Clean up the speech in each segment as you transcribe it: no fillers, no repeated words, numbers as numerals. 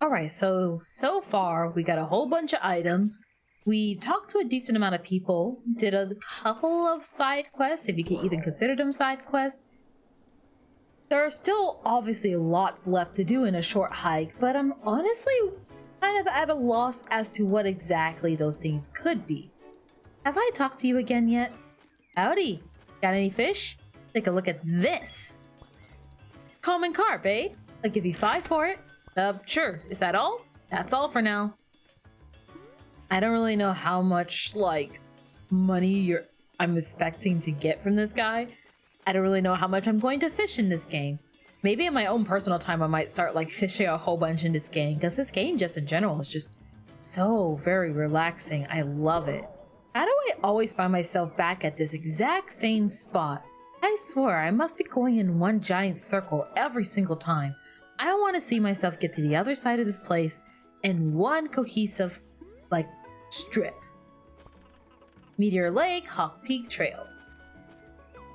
Alright, so far we got a whole bunch of items. We talked to a decent amount of people, did a couple of side quests, if you can even consider them side quests. There are still obviously lots left to do in a short hike, but I'm honestly kind of at a loss as to what exactly those things could be. Have I talked to you again yet? Howdy, got any fish? Take a look at this. Common carp, eh? I'll give you 5 for it. Sure, is that all? That's all for now. I don't really know how much, like, money I'm expecting to get from this guy. I don't really know how much I'm going to fish in this game. Maybe in my own personal time I might start like fishing a whole bunch in this game, because this game just in general is just so very relaxing. I love it. How do I always find myself back at this exact same spot? I swear I must be going in one giant circle every single time. I want to see myself get to the other side of this place in one cohesive, like, strip. Meteor Lake, Hawk Peak Trail.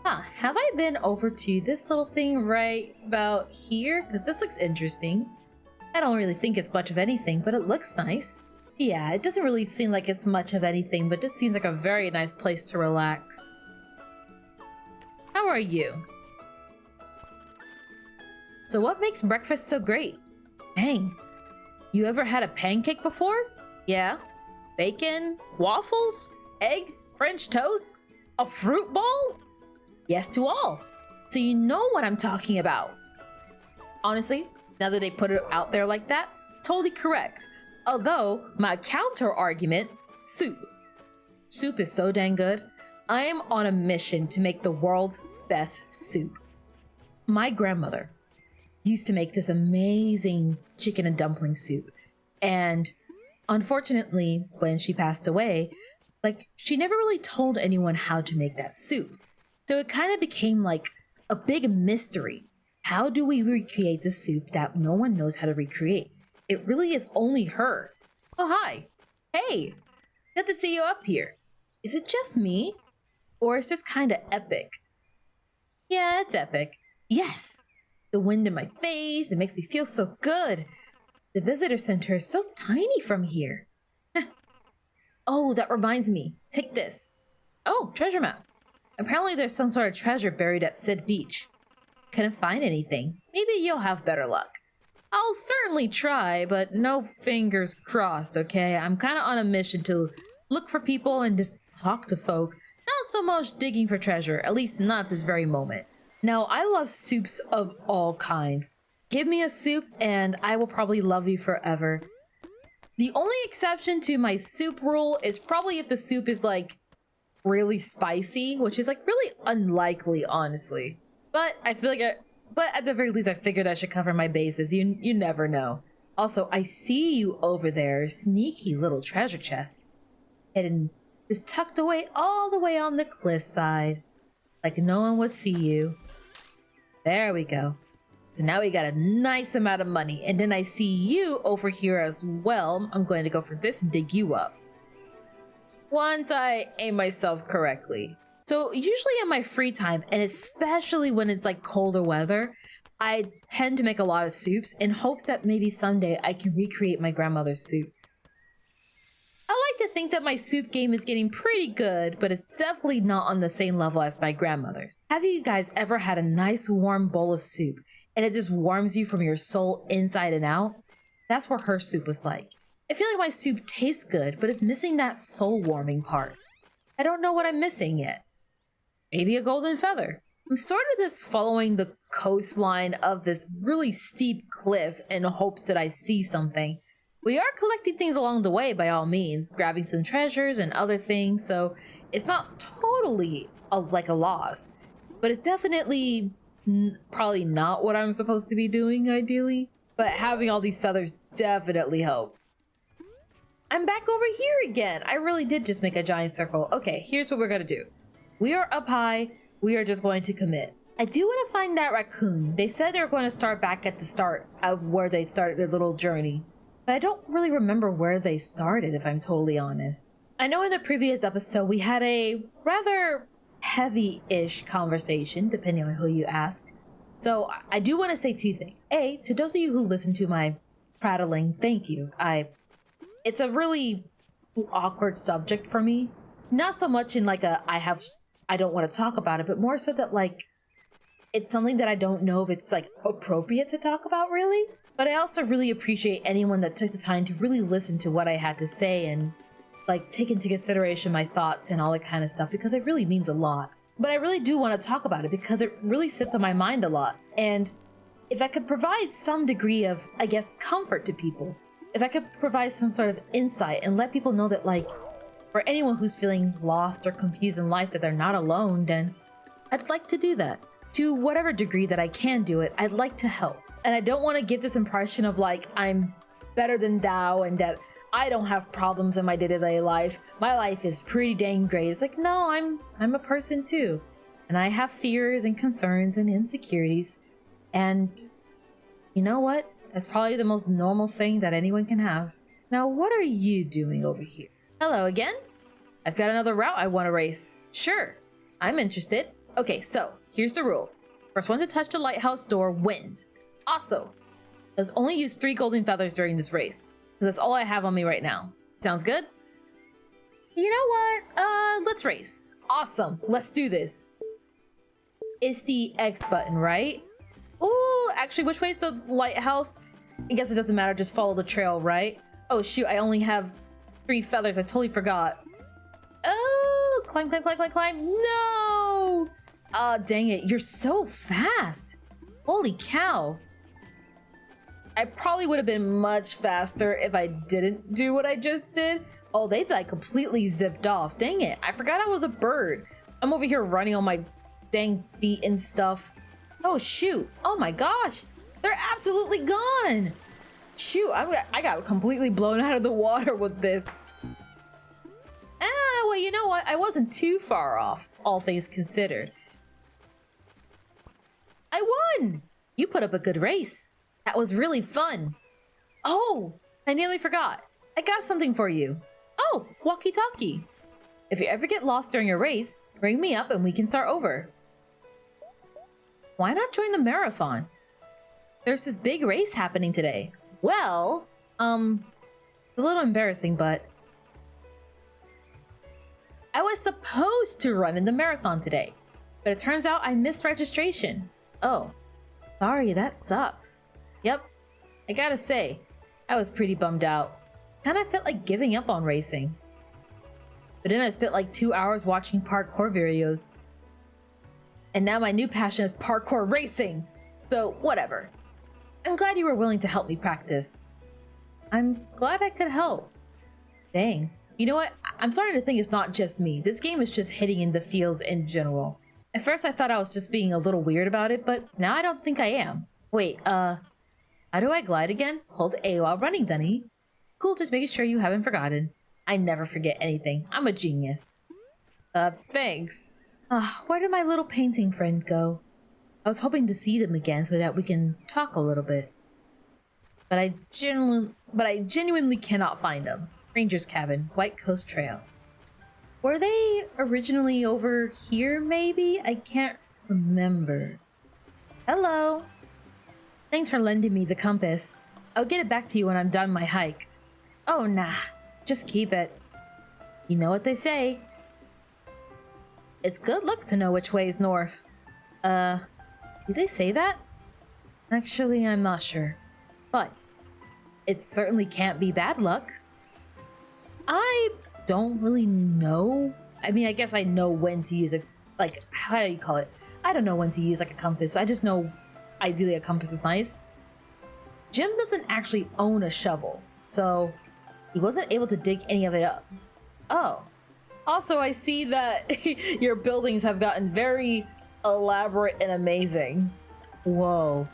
Huh, have I been over to this little thing right about here? Because this looks interesting. I don't really think it's much of anything, but it looks nice. Yeah, it doesn't really seem like it's much of anything, but this seems like a very nice place to relax. How are you? So what makes breakfast so great? Dang. You ever had a pancake before? Yeah. Bacon? Waffles? Eggs? French toast? A fruit bowl? Yes to all. So you know what I'm talking about. Honestly, now that they put it out there like that, totally correct. Although, my counter argument, soup. Soup is so dang good. I am on a mission to make the world's best soup. My grandmother used to make this amazing chicken and dumpling soup. And unfortunately, when she passed away, she never really told anyone how to make that soup. So it kind of became like a big mystery. How do we recreate the soup that no one knows how to recreate? It really is only her. Oh, hi. Hey, good to see you up here. Is it just me? Or is this kind of epic? Yeah, it's epic. Yes. The wind in my face, it makes me feel so good. The visitor center is so tiny from here. Oh, that reminds me. Take this. Oh, treasure map. Apparently there's some sort of treasure buried at Sid Beach. Couldn't find anything. Maybe you'll have better luck. I'll certainly try, but no fingers crossed, okay? I'm kind of on a mission to look for people and just talk to folk. Not so much digging for treasure, at least not this very moment. Now, I love soups of all kinds. Give me a soup and I will probably love you forever. The only exception to my soup rule is probably if the soup is like really spicy, which is like really unlikely, honestly. But I feel like but at the very least I figured I should cover my bases. You never know. Also, I see you over there, sneaky little treasure chest. Hidden, just tucked away all the way on the cliff side. Like no one would see you. There we go. So now we got a nice amount of money, and then I see you over here as well. I'm going to go for this and dig you up. Once I aim myself correctly. So usually in my free time, and especially when it's like colder weather, I tend to make a lot of soups in hopes that maybe someday I can recreate my grandmother's soup. I like to think that my soup game is getting pretty good, but it's definitely not on the same level as my grandmother's. Have you guys ever had a nice warm bowl of soup and it just warms you from your soul inside and out? That's what her soup was like. I feel like my soup tastes good, but it's missing that soul warming part. I don't know what I'm missing yet. Maybe a golden feather. I'm sort of just following the coastline of this really steep cliff in hopes that I see something. We are collecting things along the way by all means, grabbing some treasures and other things, so it's not totally like a loss, but it's definitely probably not what I'm supposed to be doing ideally, but having all these feathers definitely helps. I'm back over here again. I really did just make a giant circle. Okay, here's what we're gonna do. We are up high. We are just going to commit. I do want to find that raccoon. They said they were going to start back at the start of where they started their little journey. But I don't really remember where they started, if I'm totally honest. I know in the previous episode, we had a rather heavy-ish conversation, depending on who you ask. So I do want to say two things. A, to those of you who listen to my prattling. Thank you. It's a really awkward subject for me. Not so much in like I don't want to talk about it, but more so that like it's something that I don't know if it's like appropriate to talk about really. But I also really appreciate anyone that took the time to really listen to what I had to say and like take into consideration my thoughts and all that kind of stuff, because it really means a lot. But I really do want to talk about it because it really sits on my mind a lot. And if I could provide some degree of, I guess, comfort to people, if I could provide some sort of insight and let people know that like, for anyone who's feeling lost or confused in life, that they're not alone, then I'd like to do that. To whatever degree that I can do it, I'd like to help. And I don't want to give this impression of like, I'm better than thou and that I don't have problems in my day-to-day life. My life is pretty dang great. It's like, no, I'm a person too. And I have fears and concerns and insecurities. And you know what? That's probably the most normal thing that anyone can have. Now, what are you doing over here? Hello again. I've got another route I want to race. Sure, I'm interested. Okay, so here's the rules. First one to touch the lighthouse door wins. Also, let's only use 3 golden feathers during this race, because that's all I have on me right now. Sounds good? You know what? Let's race. Awesome. Let's do this. It's the X button, right? Oh, actually, which way is the lighthouse? I guess it doesn't matter. Just follow the trail, right? Oh, shoot. I only have 3 feathers. I totally forgot. Oh, climb, climb, climb, climb, climb. No! Ah, dang it. You're so fast. Holy cow. I probably would have been much faster if I didn't do what I just did. Oh, they like completely zipped off. Dang it. I forgot I was a bird. I'm over here running on my dang feet and stuff. Oh, shoot. Oh my gosh. They're absolutely gone. Shoot, I got completely blown out of the water with this. Ah, well, you know what? I wasn't too far off, all things considered. I won! You put up a good race. That was really fun. Oh, I nearly forgot. I got something for you. Oh, walkie-talkie. If you ever get lost during a race, ring me up and we can start over. Why not join the marathon? There's this big race happening today. Well, it's a little embarrassing, but I was supposed to run in the marathon today, but it turns out I missed registration. Oh, sorry, that sucks. Yep, I gotta say, I was pretty bummed out. Kinda felt like giving up on racing. But then I spent like 2 hours watching parkour videos. And now my new passion is parkour racing. So, whatever. I'm glad you were willing to help me practice. I'm glad I could help. Dang. You know what? I'm starting to think it's not just me. This game is just hitting in the feels in general. At first I thought I was just being a little weird about it, but now I don't think I am. Wait, how do I glide again? Hold A while running, Dunny. Cool, just making sure you haven't forgotten. I never forget anything. I'm a genius. Thanks. Where did my little painting friend go? I was hoping to see them again so that we can talk a little bit. But I genuinely cannot find them. Ranger's Cabin, White Coast Trail. Were they originally over here, maybe? I can't remember. Hello. Thanks for lending me the compass. I'll get it back to you when I'm done my hike. Oh, nah. Just keep it. You know what they say. It's good luck to know which way is north. Do they say that? Actually, I'm not sure. But it certainly can't be bad luck. I don't really know. I mean, I guess I know when to use a, like, how do you call it? I don't know when to use like a compass. I just know ideally a compass is nice. Jim doesn't actually own a shovel, so he wasn't able to dig any of it up. Oh. Also, I see that your buildings have gotten very elaborate and amazing. Whoa.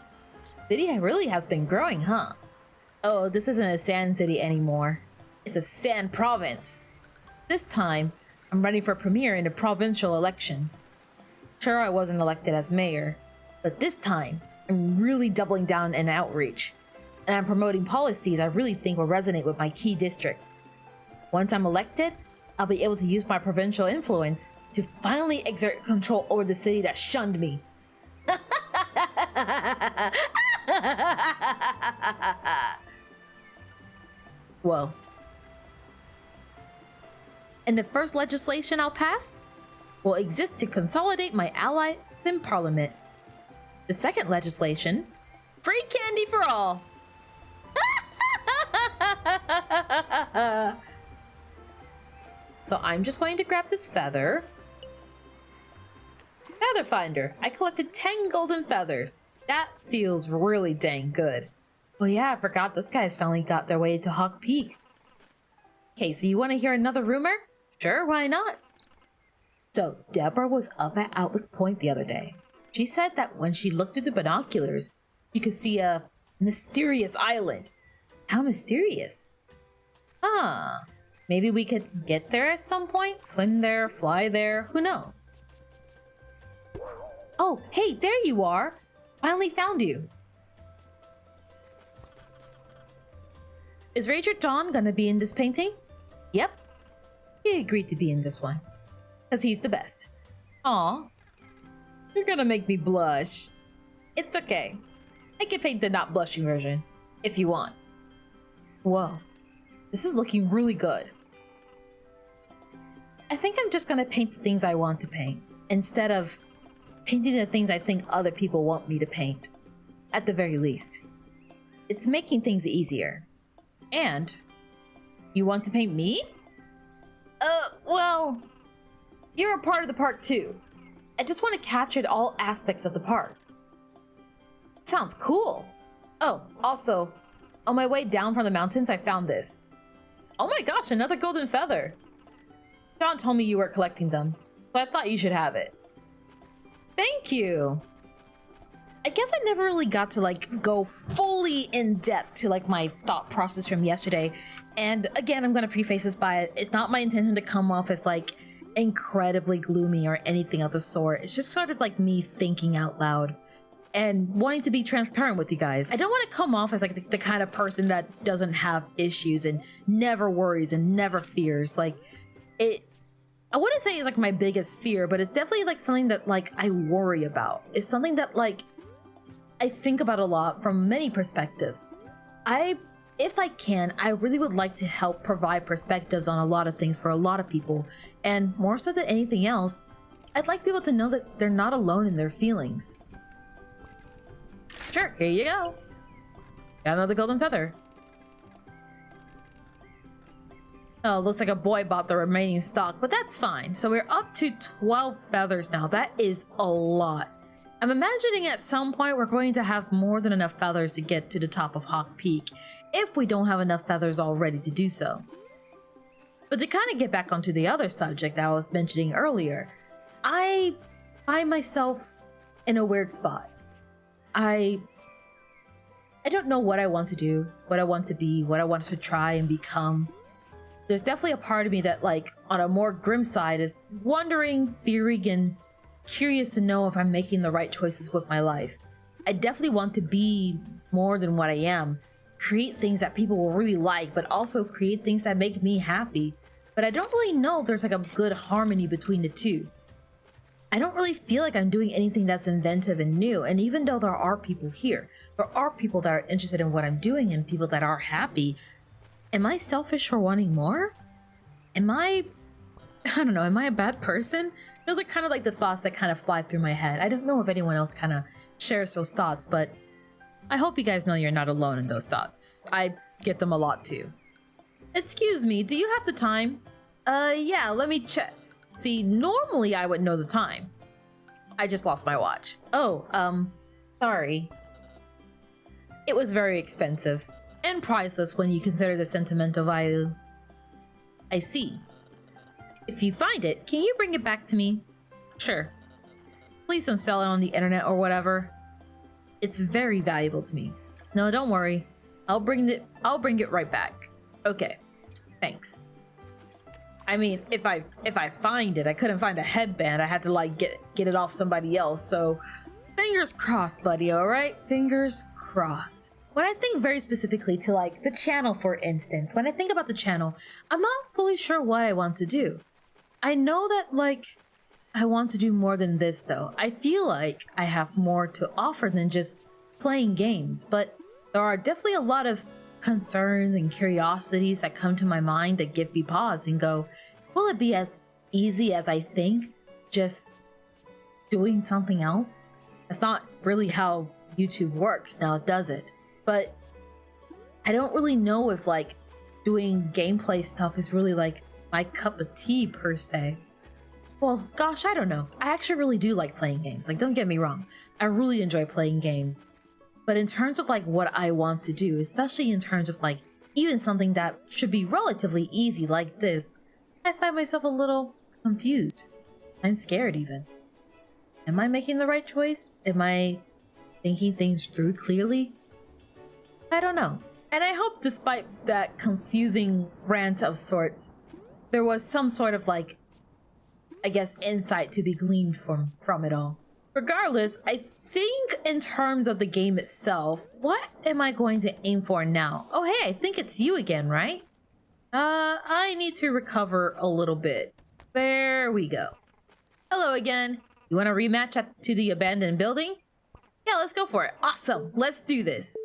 City really has been growing, huh? Oh, this isn't a sand city anymore. It's a sand province. This time, I'm running for premier in the provincial elections. Sure, I wasn't elected as mayor, but this time, I'm really doubling down in outreach. And I'm promoting policies I really think will resonate with my key districts. Once I'm elected, I'll be able to use my provincial influence to finally exert control over the city that shunned me. Whoa. And the first legislation I'll pass will exist to consolidate my allies in Parliament. The second legislation, free candy for all. So I'm just going to grab this feather. Feather finder. I collected 10 golden feathers. That feels really dang good. Oh yeah, I forgot those guys finally got their way to Hawk Peak. Okay, so you want to hear another rumor? Sure, why not? So Deborah was up at Outlook Point the other day. She said that when she looked through the binoculars, she could see a mysterious island. How mysterious? Huh. Maybe we could get there at some point, swim there, fly there, who knows? Oh, hey, there you are! Finally found you. Is Ranger Dawn gonna be in this painting? Yep. He agreed to be in this one. Cause he's the best. Aw. You're gonna make me blush. It's okay. I can paint the not blushing version, if you want. Whoa. This is looking really good. I think I'm just gonna paint the things I want to paint, instead of painting the things I think other people want me to paint. At the very least. It's making things easier. And, you want to paint me? Well, you're a part of the park too. I just want to capture all aspects of the park. Sounds cool. Oh, also, on my way down from the mountains, I found this. Oh my gosh, another golden feather. John told me you were collecting them, so I thought you should have it. Thank you. I guess I never really got to go fully in depth to my thought process from yesterday. And again, I'm gonna preface this by it's not my intention to come off as incredibly gloomy or anything of the sort. It's just sort of me thinking out loud and wanting to be transparent with you guys. I don't want to come off as the kind of person that doesn't have issues and never worries and never fears. I wouldn't say it's my biggest fear, but it's definitely something that I worry about. It's something that I think about a lot from many perspectives. If I can, I really would like to help provide perspectives on a lot of things for a lot of people. And more so than anything else, I'd like people to know that they're not alone in their feelings. Sure, here you go. Got another golden feather. Oh, looks like a boy bought the remaining stock, but that's fine. So we're up to 12 feathers now. That is a lot. I'm imagining at some point we're going to have more than enough feathers to get to the top of Hawk Peak, if we don't have enough feathers already to do so. But to kind of get back onto the other subject that I was mentioning earlier, I find myself in a weird spot. I don't know what I want to do, what I want to be, what I want to try and become. There's definitely a part of me that on a more grim side is wondering, fearing, and curious to know if I'm making the right choices with my life. I definitely want to be more than what I am, create things that people will really like, but also create things that make me happy. But I don't really know if there's a good harmony between the two. I don't really feel like I'm doing anything that's inventive and new, and even though there are people here, there are people that are interested in what I'm doing and people that are happy, am I selfish for wanting more? I don't know, am I a bad person? Those are kind of the thoughts that kind of fly through my head. I don't know if anyone else kind of shares those thoughts, but I hope you guys know you're not alone in those thoughts. I get them a lot too. Excuse me, do you have the time? Yeah, let me check. See, normally I would know the time. I just lost my watch. Oh, sorry. It was very expensive and priceless when you consider the sentimental value. I see. If you find it, can you bring it back to me? Sure. Please don't sell it on the internet or whatever. It's very valuable to me. No, don't worry. I'll bring it right back. Okay. Thanks. I mean, if I find it, I couldn't find a headband. I had to get it off somebody else. So fingers crossed, buddy, all right? Fingers crossed. When I think very specifically to the channel, for instance, when I think about the channel, I'm not fully sure what I want to do. I know that I want to do more than this though. I feel like I have more to offer than just playing games, but there are definitely a lot of concerns and curiosities that come to my mind that give me pause and go, will it be as easy as I think? Just doing something else? That's not really how YouTube works now, does it? But I don't really know if like doing gameplay stuff is really like my cup of tea per se. Well, gosh, I don't know. I actually really do like playing games. Like, don't get me wrong. I really enjoy playing games. But in terms of like what I want to do, especially in terms of like even something that should be relatively easy like this, I find myself a little confused. I'm scared even. Am I making the right choice? Am I thinking things through clearly? I don't know. And I hope despite that confusing rant of sorts, there was some sort of like, I guess, insight to be gleaned from it all. Regardless, I think in terms of the game itself, what am I going to aim for now? Oh, hey, I think it's you again, right? I need to recover a little bit. There we go. Hello again. You want to rematch to the abandoned building? Yeah, let's go for it. Awesome. Let's do this.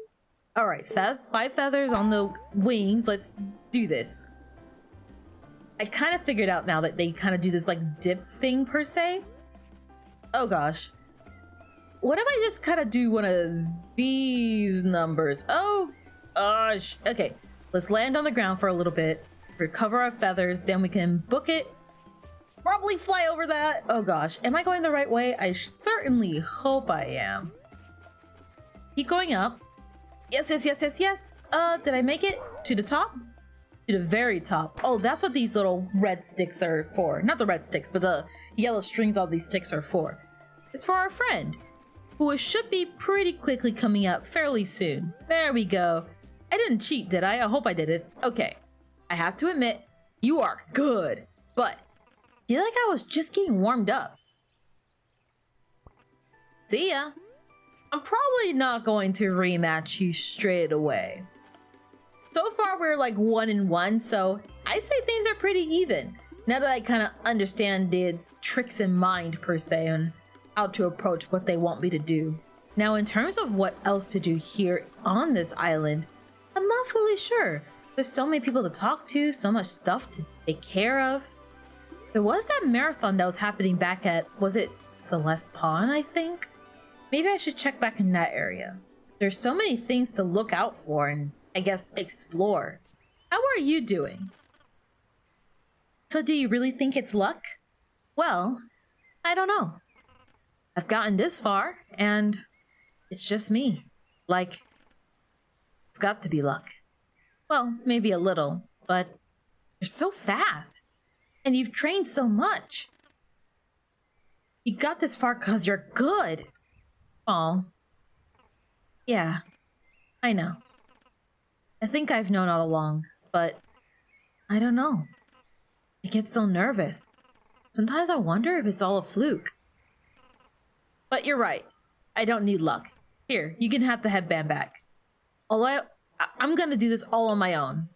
All right, 5 feathers on the wings. Let's do this. I kind of figured out now that they kind of do this like dip thing per se. Oh gosh. What if I just kind of do one of these numbers? Oh gosh. Okay, let's land on the ground for a little bit, recover our feathers, then we can book it. Probably fly over that. Oh gosh, am I going the right way? I certainly hope I am. Keep going up. Yes, yes, yes, yes, yes. Did I make it to the top? To the very top. Oh, that's what these little red sticks are for. Not the red sticks, but the yellow strings all these sticks are for. It's for our friend, who should be pretty quickly coming up fairly soon. There we go. I didn't cheat, did I? I hope I didn't. Okay. I have to admit, you are good, but I feel like I was just getting warmed up. See ya. I'm probably not going to rematch you straight away. So far, we're like 1-1, so I say things are pretty even. Now that I kind of understand the tricks in mind, per se, and how to approach what they want me to do. Now, in terms of what else to do here on this island, I'm not fully sure. There's so many people to talk to, so much stuff to take care of. There was that marathon that was happening back at, was it Celeste Pond, I think? Maybe I should check back in that area. There's so many things to look out for and, I guess, explore. How are you doing? So do you really think it's luck? Well, I don't know. I've gotten this far, and it's just me. Like, it's got to be luck. Well, maybe a little, but you're so fast. And you've trained so much. You got this far because you're good. Oh. Yeah, I know. I think I've known all along, but I don't know. I get so nervous. Sometimes I wonder if it's all a fluke. But you're right. I don't need luck. Here, you can have the headband back. Although I'm gonna do this all on my own.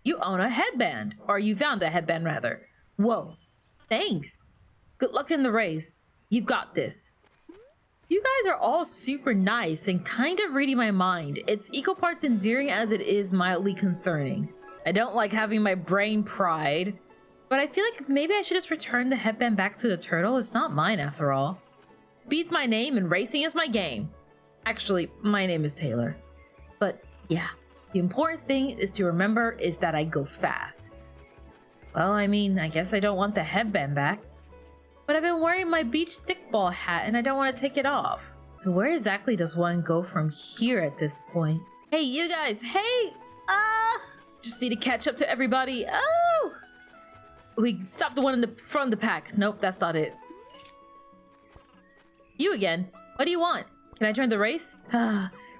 You own a headband, or you found a headband rather. Whoa, thanks. Good luck in the race. You've got this. You guys are all super nice and kind of reading my mind. It's equal parts endearing as it is mildly concerning. I don't like having my brain pried, but I feel like maybe I should just return the headband back to the turtle. It's not mine after all. Speed's my name and racing is my game. Actually, my name is Taylor. But yeah, the important thing is to remember is that I go fast. Well, I mean, I guess I don't want the headband back. But I've been wearing my beach stickball hat and I don't want to take it off. So where exactly does one go from here at this point? Hey, you guys, hey! Just need to catch up to everybody. Oh! We stopped the one in the front of the pack. Nope, that's not it. You again. What do you want? Can I join the race?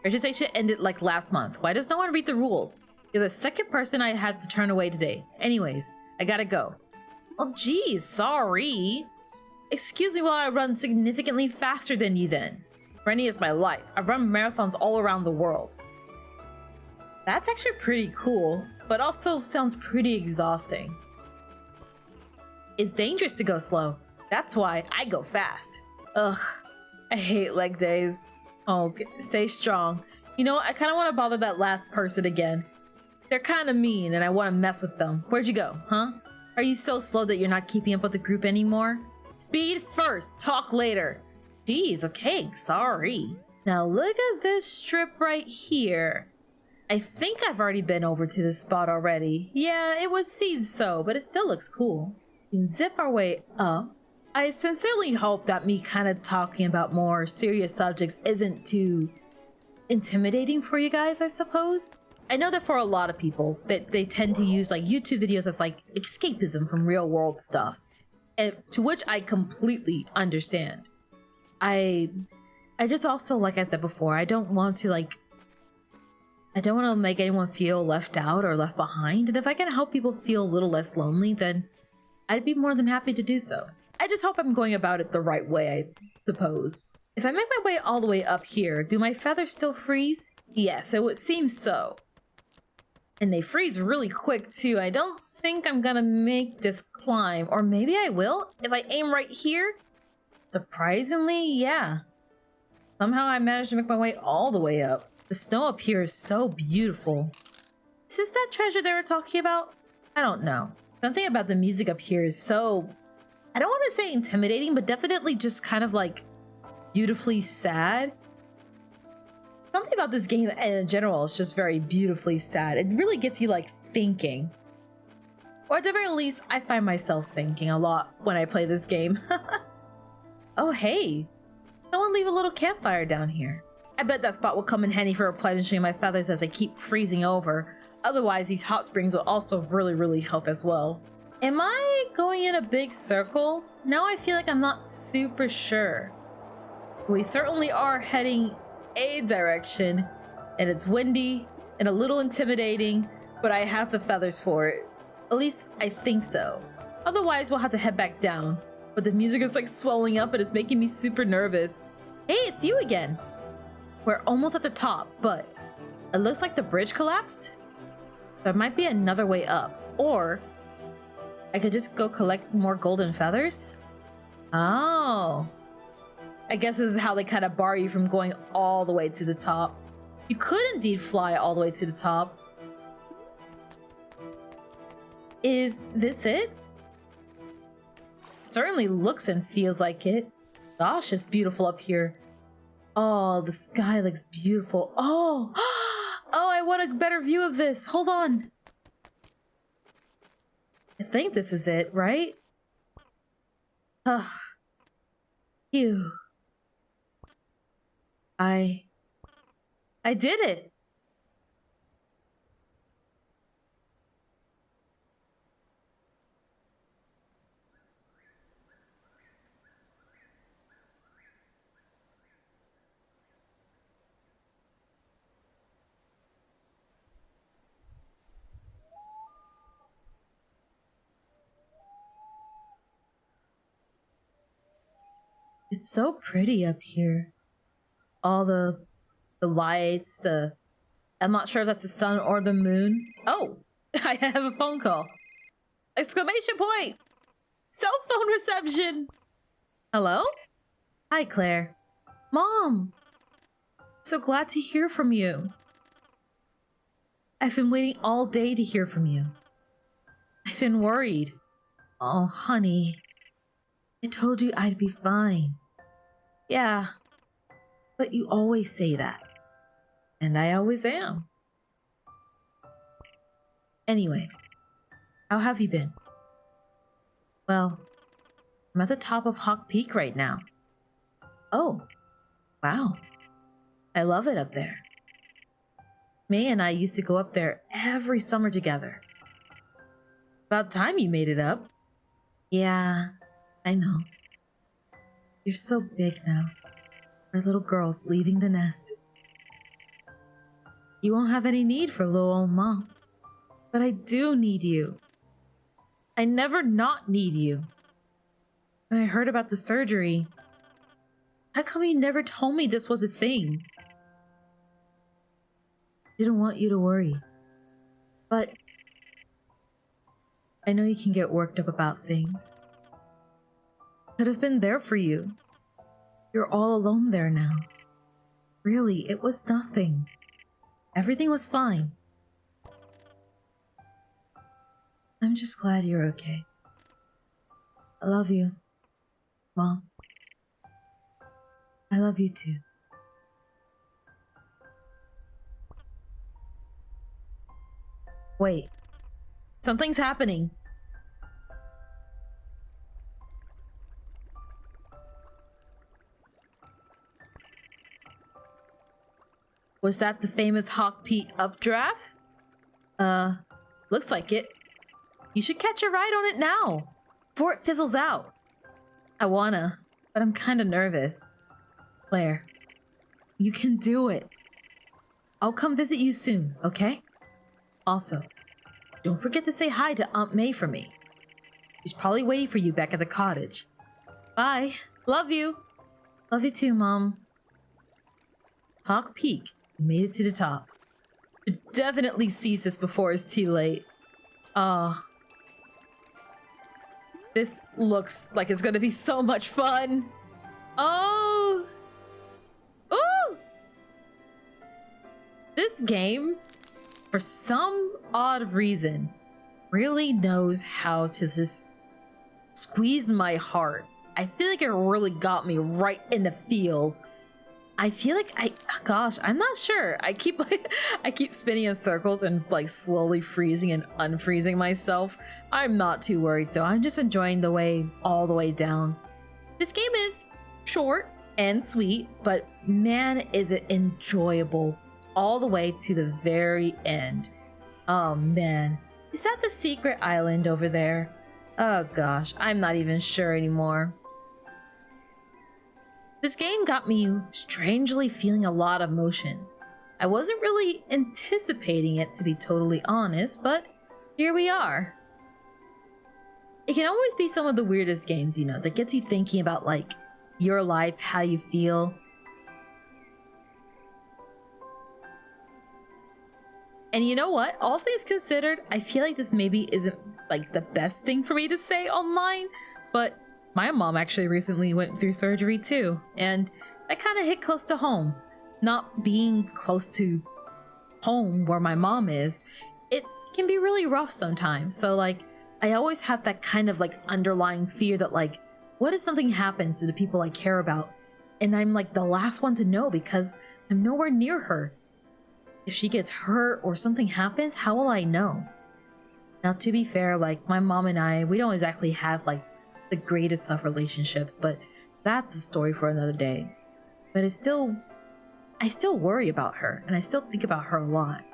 Registration ended like last month. Why does no one read the rules? You're the second person I had to turn away today. Anyways, I gotta go. Oh, geez, sorry. Excuse me while I run significantly faster than you then. Running is my life. I run marathons all around the world. That's actually pretty cool, but also sounds pretty exhausting. It's dangerous to go slow. That's why I go fast. Ugh, I hate leg days. Oh, stay strong. You know, I kind of want to bother that last person again. They're kind of mean and I want to mess with them. Where'd you go, huh? Are you so slow that you're not keeping up with the group anymore? Speed first, talk later. Jeez, okay, sorry. Now look at this strip right here. I think I've already been over to this spot already. Yeah, it was seeds so, but it still looks cool. We can zip our way up. I sincerely hope that me kind of talking about more serious subjects isn't too intimidating for you guys, I suppose. I know that for a lot of people, that they tend to use like YouTube videos as like escapism from real world stuff, and to which I completely understand. I just also, like I said before, I don't want to make anyone feel left out or left behind, and if I can help people feel a little less lonely, then I'd be more than happy to do so. I just hope I'm going about it the right way, I suppose. If I make my way all the way up here, do my feathers still freeze? Yes, it would seem so. And they freeze really quick too. I don't think I'm gonna make this climb, or maybe I will if I aim right here. Surprisingly, yeah. Somehow I managed to make my way all the way up. The snow up here is so beautiful. Is this that treasure they were talking about? I don't know. Something about the music up here is so, I don't want to say intimidating, but definitely just kind of like beautifully sad. Something about this game in general is just very beautifully sad. It really gets you like thinking. Or at the very least, I find myself thinking a lot when I play this game. Oh hey, someone leave a little campfire down here. I bet that spot will come in handy for replenishing my feathers as I keep freezing over. Otherwise, these hot springs will also really help as well. Am I going in a big circle? Now I feel like I'm not super sure. We certainly are heading a direction, and it's windy and a little intimidating, but I have the feathers for it. At least I think so. Otherwise, we'll have to head back down. But the music is like swelling up and it's making me super nervous. Hey, it's you again. We're almost at the top, but it looks like the bridge collapsed. There might be another way up, or I could just go collect more golden feathers. Oh, I guess this is how they kind of bar you from going all the way to the top. You could indeed fly all the way to the top. Is this it? Certainly looks and feels like it. Gosh, it's beautiful up here. Oh, the sky looks beautiful. Oh, oh, I want a better view of this. Hold on. I think this is it, right? Ugh. Phew. I did it. It's so pretty up here. All the lights, I'm not sure if that's the sun or the moon. Oh, I have a phone call. Exclamation point! Cell phone reception! Hello? Hi, Claire. Mom! So glad to hear from you. I've been waiting all day to hear from you. I've been worried. Oh, honey. I told you I'd be fine. Yeah, but you always say that. And I always am. Anyway, how have you been? Well, I'm at the top of Hawk Peak right now. Oh, wow. I love it up there. May and I used to go up there every summer together. About time you made it up. Yeah, I know. You're so big now. Our little girl's leaving the nest. You won't have any need for little old Mom. But I do need you. I never not need you. When I heard about the surgery, how come you never told me this was a thing? Didn't want you to worry. But I know you can get worked up about things. Could have been there for you. You're all alone there now. Really, it was nothing. Everything was fine. I'm just glad you're okay. I love you, Mom. I love you too. Wait. Something's happening. Was that the famous Hawk Pete updraft? Looks like it. You should catch a ride on it now, before it fizzles out. I wanna, but I'm kinda nervous. Claire, you can do it. I'll come visit you soon, okay? Also, don't forget to say hi to Aunt May for me. She's probably waiting for you back at the cottage. Bye. Love you. Love you too, Mom. Hawk Peak. You made it to the top. Should definitely cease this before it's too late. This looks like it's gonna be so much fun. Oh! Ooh! This game, for some odd reason, really knows how to just squeeze my heart. I feel like it really got me right in the feels. I feel like gosh, I'm not sure. I keep spinning in circles and like slowly freezing and unfreezing myself. I'm not too worried though. I'm just enjoying the way all the way down. This game is short and sweet, but man, is it enjoyable all the way to the very end. Oh man, is that the secret island over there? Oh gosh, I'm not even sure anymore. This game got me strangely feeling a lot of emotions. I wasn't really anticipating it, to be totally honest, but here we are. It can always be some of the weirdest games, you know, that gets you thinking about like your life, how you feel. And you know what? All things considered, I feel like this maybe isn't like the best thing for me to say online, but my mom actually recently went through surgery too, and that kind of hit close to home. Not being close to home where my mom is, it can be really rough sometimes. So like, I always have that kind of like underlying fear that like, what if something happens to the people I care about? And I'm like the last one to know because I'm nowhere near her. If she gets hurt or something happens, how will I know? Now, to be fair, like my mom and I, we don't exactly have like the greatest of relationships, but that's a story for another day. But I still worry about her, and I still think about her a lot.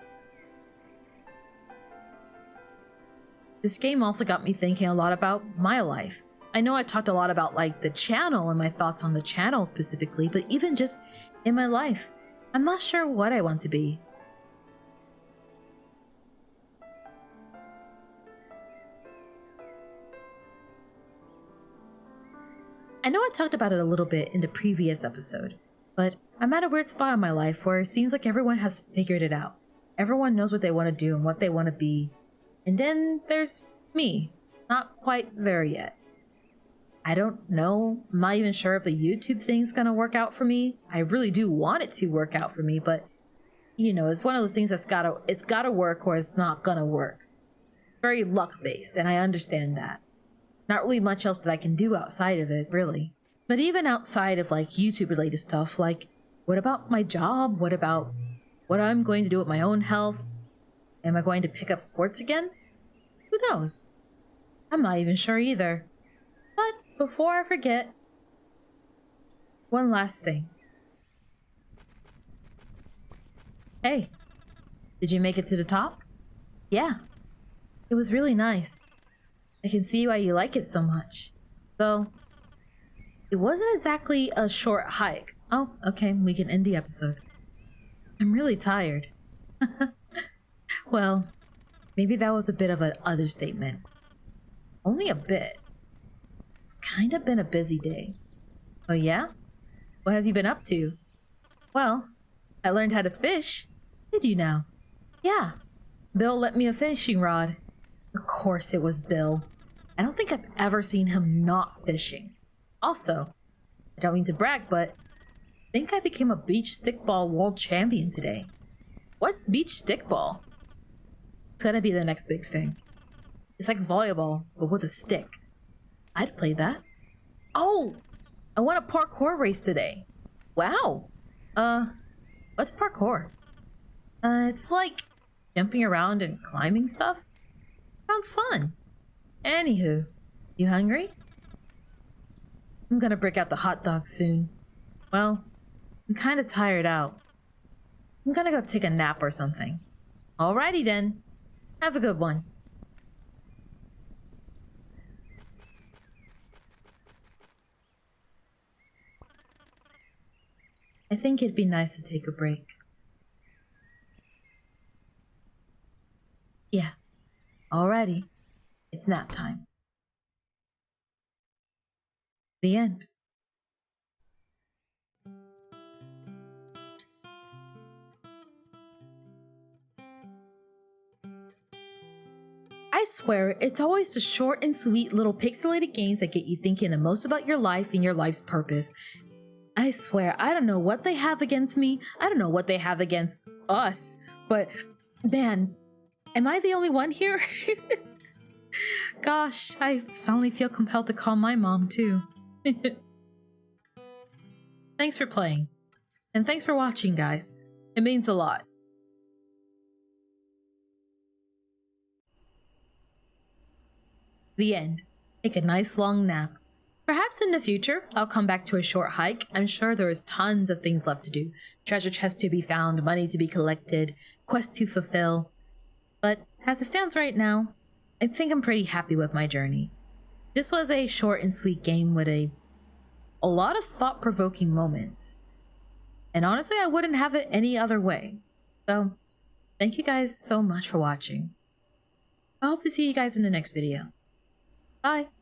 This game also got me thinking a lot about my life. I know I talked a lot about like the channel and my thoughts on the channel specifically, but even just in my life, I'm not sure what I want to be. I know I talked about it a little bit in the previous episode, but I'm at a weird spot in my life where it seems like everyone has figured it out. Everyone knows what they want to do and what they want to be. And then there's me, not quite there yet. I don't know. I'm not even sure if the YouTube thing's gonna work out for me. I really do want it to work out for me, but you know, it's one of those things that's gotta work or it's not gonna work. Very luck based, and I understand that. Not really much else that I can do outside of it, really. But even outside of like YouTube related stuff, like what about my job? What about what I'm going to do with my own health? Am I going to pick up sports again? Who knows? I'm not even sure either. But before I forget, one last thing. Hey, did you make it to the top? Yeah, it was really nice. I can see why you like it so much. Though, it wasn't exactly a short hike. Oh, okay, we can end the episode. I'm really tired. Well, maybe that was a bit of an understatement. Only a bit. It's kind of been a busy day. Oh yeah? What have you been up to? Well, I learned how to fish. Did you now? Yeah. Bill lent me a fishing rod. Of course it was Bill. I don't think I've ever seen him not fishing. Also, I don't mean to brag, but I think I became a beach stickball world champion today. What's beach stickball? It's gonna be the next big thing. It's like volleyball, but with a stick. I'd play that. Oh! I won a parkour race today. Wow. What's parkour? It's like jumping around and climbing stuff. Sounds fun. Anywho, you hungry? I'm gonna break out the hot dog soon. Well, I'm kinda tired out. I'm gonna go take a nap or something. Alrighty then. Have a good one. I think it'd be nice to take a break. Yeah. Alrighty. It's nap time. The end. I swear, it's always the short and sweet little pixelated games that get you thinking the most about your life and your life's purpose. I swear, I don't know what they have against me, I don't know what they have against us, but man, am I the only one here? Gosh, I suddenly feel compelled to call my mom too. Thanks for playing, and thanks for watching, guys. It means a lot. The end. Take a nice long nap. Perhaps in the future, I'll come back to a short hike. I'm sure there is tons of things left to do. Treasure chests to be found, money to be collected, quests to fulfill. But as it stands right now, I think I'm pretty happy with my journey. This was a short and sweet game with a lot of thought-provoking moments. And honestly, I wouldn't have it any other way. So, thank you guys so much for watching. I hope to see you guys in the next video. Bye!